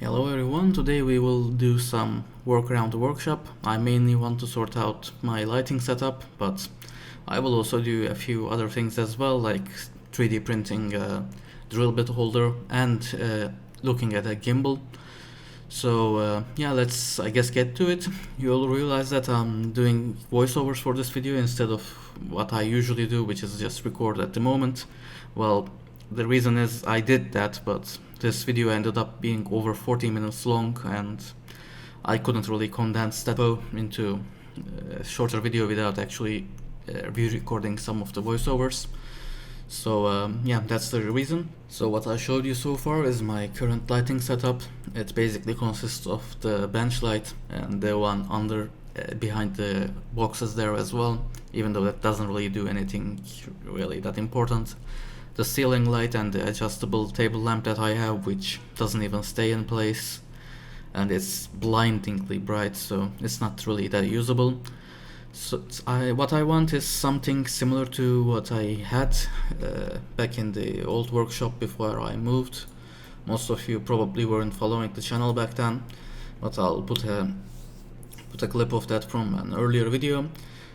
Hello everyone, today we will do some work around the workshop. I mainly want to sort out my lighting setup, but I will also do a few other things as well, like 3D printing a drill bit holder and looking at a gimbal. So yeah, let's I guess get to it. You'll realize that I'm doing voiceovers for this video instead of what I usually do, which is just record at the moment. Well, the reason is I did that, but this video ended up being over 40 minutes long and I couldn't really condense that into a shorter video without actually re-recording some of the voiceovers. So yeah, that's the reason. So what I showed you so far is my current lighting setup. It basically consists of the bench light and the one under behind the boxes there as well, even though that doesn't really do anything really that important. The ceiling light and the adjustable table lamp that I have, which doesn't even stay in place and it's blindingly bright, so it's not really that usable. So what I want is something similar to what I had back in the old workshop before I moved. Most of you probably weren't following the channel back then, but I'll put a clip of that from an earlier video.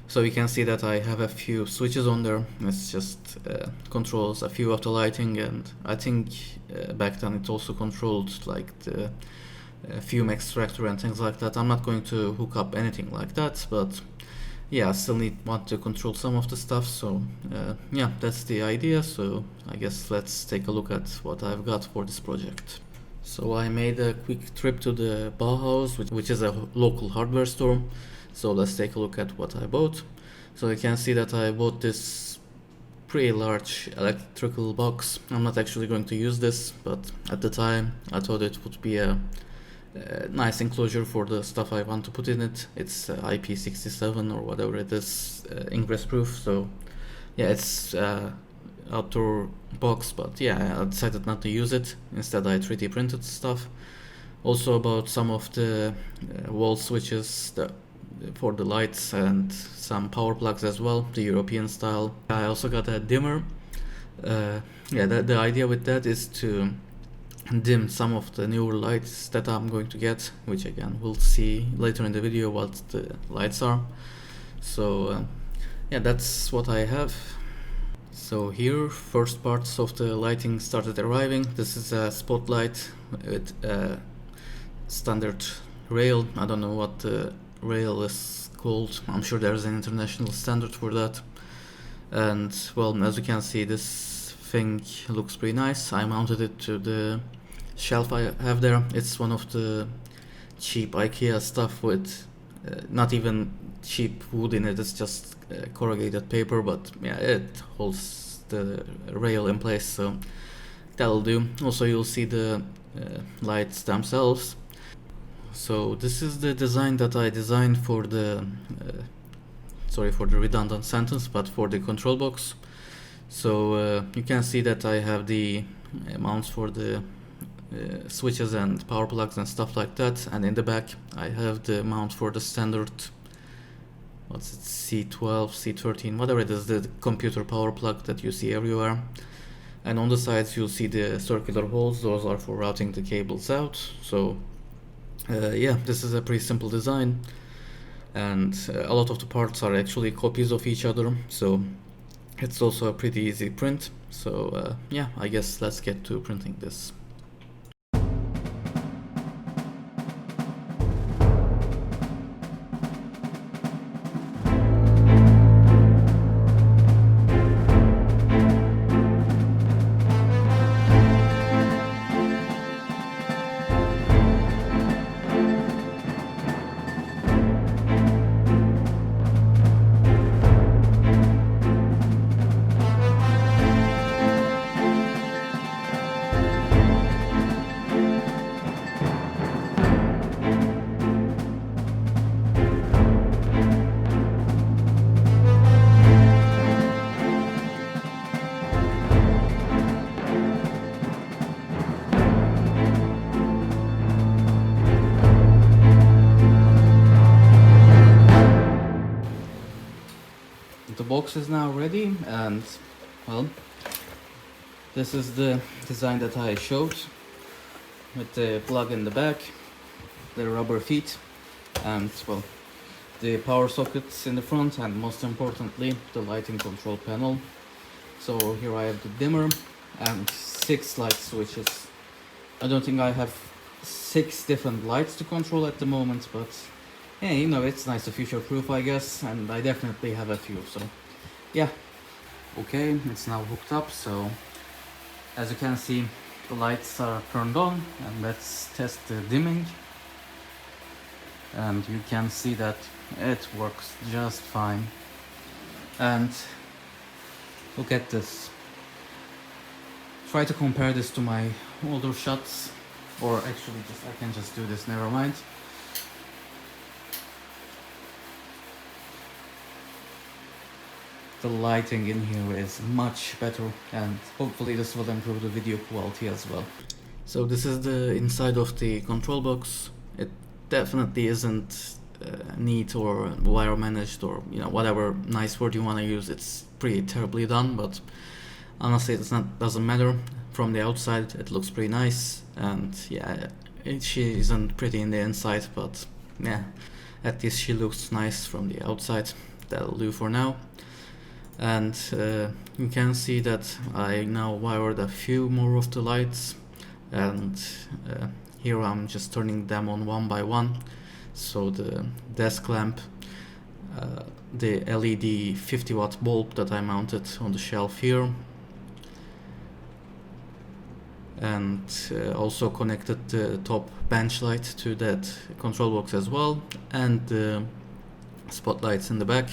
So you can see that I have a few switches on there. It's just controls a few of the lighting, and I think back then it also controlled like the fume extractor and things like that. I'm not going to hook up anything like that, but yeah, I still want to control some of the stuff. So yeah, that's the idea. So I guess let's take a look at what I've got for this project. So I made a quick trip to the Bauhaus, which is a local hardware store. So let's take a look at what I bought. So you can see that I bought this pretty large electrical box. I'm not actually going to use this, but at the time I thought it would be a nice enclosure for the stuff I want to put in it. It's IP67 or whatever it is, ingress proof. So yeah, it's outdoor box, but yeah, I decided not to use it. Instead I 3D printed stuff. Also about some of the wall switches for the lights and some power plugs as well, the European style. I also got a dimmer. Yeah, the idea with that is to dim some of the newer lights that I'm going to get, which again we'll see later in the video what the lights are. So yeah, that's what I have. So here, first parts of the lighting started arriving. This is a spotlight with a standard rail. I don't know what the rail is called. I'm sure there's an international standard for that. And well, as you can see, this thing looks pretty nice. I mounted it to the shelf I have there. It's one of the cheap IKEA stuff with not even cheap wood in it. It's just corrugated paper, but yeah, it holds the rail in place, so that'll do. Also, you'll see the lights themselves. So this is the design that I designed for the sorry for the redundant sentence, but for the control box. So you can see that I have the mounts for the switches and power plugs and stuff like that, and in the back I have the mount for the standard, what's it, C12, C13, whatever it is, the computer power plug that you see everywhere. And on the sides you'll see the circular holes. Those are for routing the cables out. So yeah, this is a pretty simple design, and a lot of the parts are actually copies of each other, so it's also a pretty easy print. So yeah, I guess let's get to printing this. The box is now ready, and well, this is the design that I showed. with the plug in the back, the rubber feet, and well, the power sockets in the front, and most importantly the lighting control panel. So here I have the dimmer and 6 light switches. I don't think I have 6 different lights to control at the moment, but yeah, you know, it's nice to future proof, I guess, and I definitely have a few. So yeah, okay, it's now hooked up. So as you can see, the lights are turned on, and let's test the dimming. And you can see that it works just fine. And look at this. Try to compare this to my older shots, or actually I can just do this, never mind. The lighting in here is much better, and hopefully this will improve the video quality as well. So this is the inside of the control box. It definitely isn't neat or wire managed, or you know, whatever nice word you want to use. It's pretty terribly done, but honestly doesn't matter. From the outside it looks pretty nice, and yeah, she isn't pretty in the inside, but yeah, at least she looks nice from the outside. That'll do for now. And you can see that I now wired a few more of the lights, and here I'm just turning them on one by one. So the desk lamp, the LED 50-watt bulb that I mounted on the shelf here, and also connected the top bench light to that control box as well, and the spotlights in the back.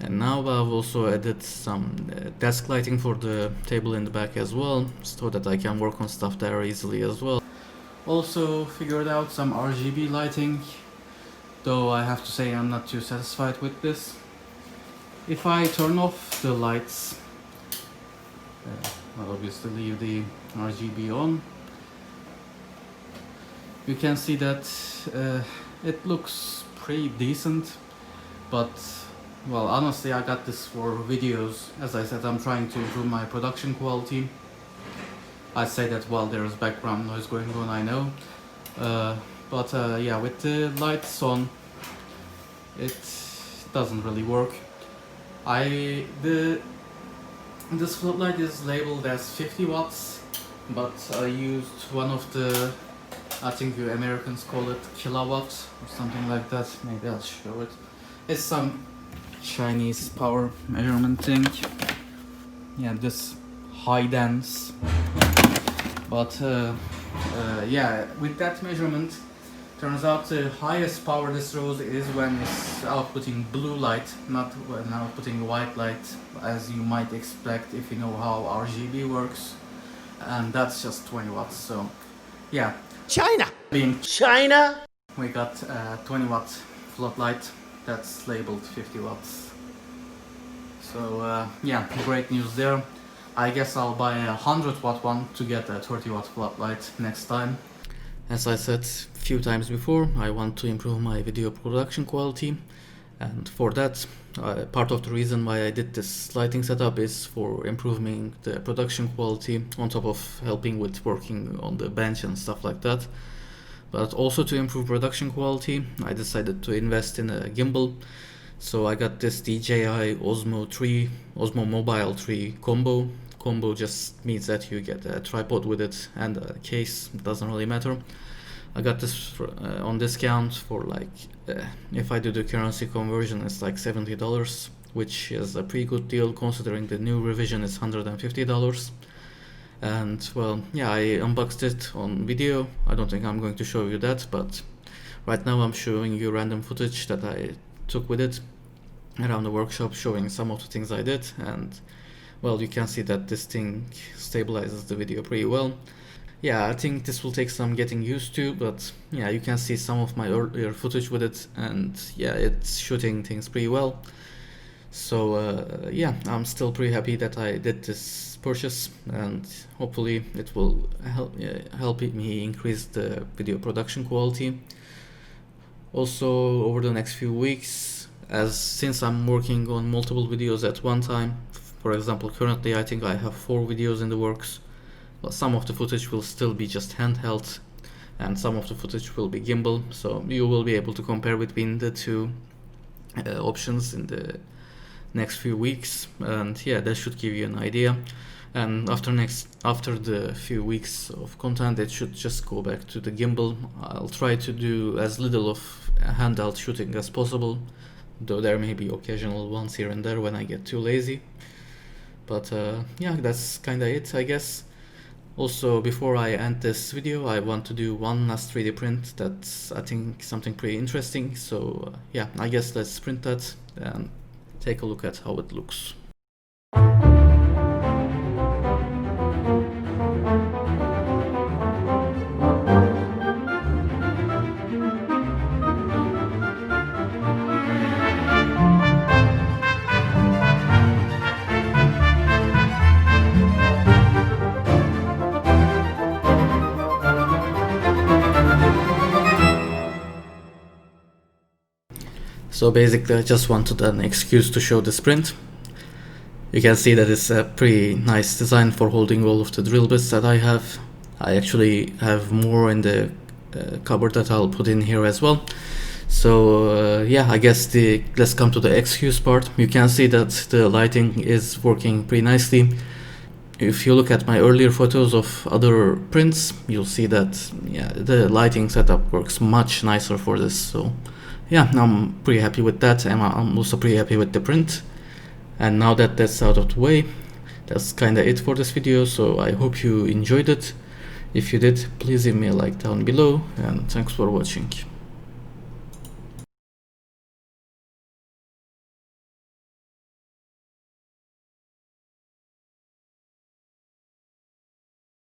And now I've also added some desk lighting for the table in the back as well, so that I can work on stuff there easily as well. Also figured out some RGB lighting, though I have to say I'm not too satisfied with this. If I turn off the lights, I'll obviously leave the RGB on, you can see that it looks pretty decent, but well, honestly, I got this for videos. As I said, I'm trying to improve my production quality. I say that while there's background noise going on, I know. But yeah, with the lights on, it doesn't really work. This floodlight is labeled as 50 watts, but I used one of the, I think you Americans call it kilowatts or something like that. Maybe I'll show it. It's some Chinese power measurement thing. Yeah, this high dense. But yeah, with that measurement, turns out the highest power this throws is when it's outputting blue light, not when outputting white light, as you might expect if you know how RGB works. And that's just 20 watts. So yeah, China! Being China! we got 20 watt floodlight that's labeled 50 watts. So yeah, great news there. I guess I'll buy a 100 watt one to get a 30 watt floodlight next time. As I said a few times before, I want to improve my video production quality, and for that, part of the reason why I did this lighting setup is for improving the production quality, on top of helping with working on the bench and stuff like that. But also to improve production quality, I decided to invest in a gimbal. So I got this DJI Osmo Mobile 3 combo. Combo just means that you get a tripod with it and a case, it doesn't really matter. I got this on discount for like, if I do the currency conversion, it's like $70, which is a pretty good deal considering the new revision is $150. And well, yeah, I unboxed it on video. I don't think I'm going to show you that, but right now I'm showing you random footage that I took with it around the workshop, showing some of the things I did. And well, you can see that this thing stabilizes the video pretty well. Yeah, I think this will take some getting used to, but yeah, you can see some of my earlier footage with it, and yeah, it's shooting things pretty well. So yeah, I'm still pretty happy that I did this purchase, and hopefully it will help me increase the video production quality. Also, over the next few weeks, since I'm working on multiple videos at one time, for example, currently I think I have 4 videos in the works, well, some of the footage will still be just handheld and some of the footage will be gimbal, so you will be able to compare between the two options in the next few weeks, and yeah, that should give you an idea. And after the few weeks of content, it should just go back to the gimbal. I'll try to do as little of handheld shooting as possible, though there may be occasional ones here and there when I get too lazy. But yeah, that's kinda it, I guess. Also, before I end this video, I want to do one last 3D print that's, I think, something pretty interesting. So yeah, I guess let's print that and take a look at how it looks. So basically I just wanted an excuse to show this print. You can see that it's a pretty nice design for holding all of the drill bits that I have. I actually have more in the cupboard that I'll put in here as well. So yeah, I guess let's come to the excuse part. You can see that the lighting is working pretty nicely. If you look at my earlier photos of other prints, you'll see that yeah, the lighting setup works much nicer for this. So yeah, I'm pretty happy with that, and I'm also pretty happy with the print. And now that that's out of the way, that's kinda it for this video, so I hope you enjoyed it. If you did, please leave me a like down below, and thanks for watching.